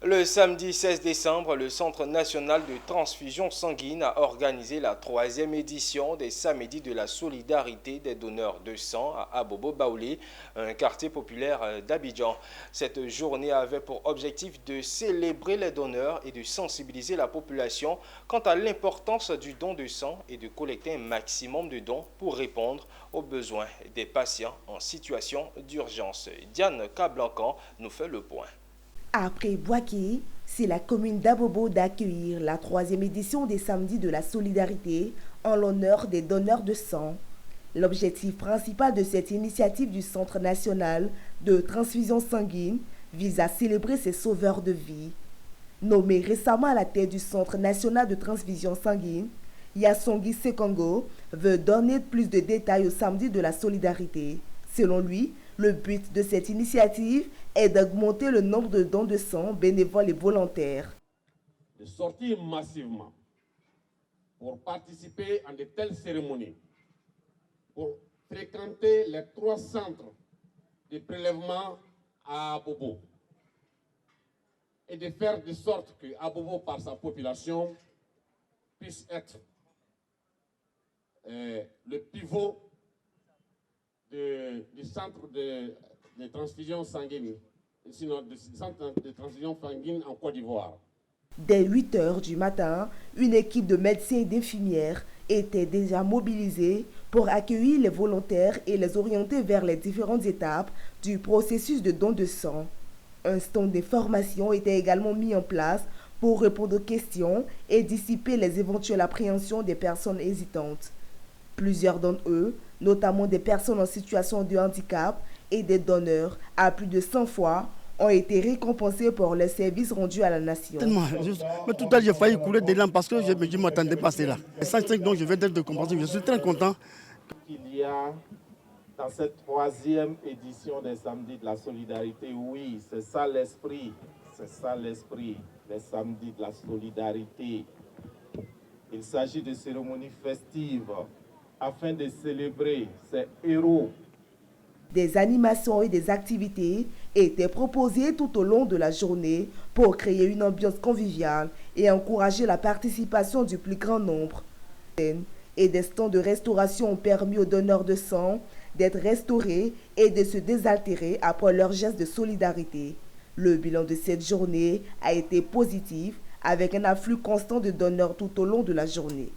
Le samedi 16 décembre, le Centre national de transfusion sanguine a organisé la 3e édition des Samedis de la solidarité des donneurs de sang à Abobo-Baoulé, un quartier populaire d'Abidjan. Cette journée avait pour objectif de célébrer les donneurs et de sensibiliser la population quant à l'importance du don de sang et de collecter un maximum de dons pour répondre aux besoins des patients en situation d'urgence. Diane Cablancan nous fait le point. Après Boaké, c'est la commune d'Abobo d'accueillir la 3e édition des Samedis de la solidarité en l'honneur des donneurs de sang. L'objectif principal de cette initiative du Centre national de transfusion sanguine vise à célébrer ces sauveurs de vie. Nommé récemment à la tête du Centre national de transfusion sanguine, Yassongui Sekongo veut donner plus de détails au Samedi de la solidarité. Selon lui, le but de cette initiative est d'augmenter le nombre de dons de sang bénévoles et volontaires. De sortir massivement pour participer à de telles cérémonies, pour fréquenter les 3 centres de prélèvement à Abobo et de faire de sorte que Abobo, par sa population, puisse être le pivot du centre de transfusion sanguine, sinon du centre de transfusion sanguine en Côte d'Ivoire. Dès 8 heures du matin, une équipe de médecins et d'infirmières était déjà mobilisée pour accueillir les volontaires et les orienter vers les différentes étapes du processus de don de sang. Un stand de formation était également mis en place pour répondre aux questions et dissiper les éventuelles appréhensions des personnes hésitantes. Plusieurs d'entre eux, notamment des personnes en situation de handicap et des donneurs, à plus de 100 fois, ont été récompensés pour leurs services rendus à la nation. Mais tout à l'heure, j'ai failli couler des larmes parce que je ne m'attendais pas à cela. 105 dons, je vais être récompensé. Je suis très content. Il y a dans cette 3e édition des Samedis de la solidarité, oui, c'est ça l'esprit. C'est ça l'esprit des Samedis de la solidarité. Il s'agit de cérémonies festives afin de célébrer ces héros. Des animations et des activités étaient proposées tout au long de la journée pour créer une ambiance conviviale et encourager la participation du plus grand nombre. Et des stands de restauration ont permis aux donneurs de sang d'être restaurés et de se désaltérer après leur geste de solidarité. Le bilan de cette journée a été positif avec un afflux constant de donneurs tout au long de la journée.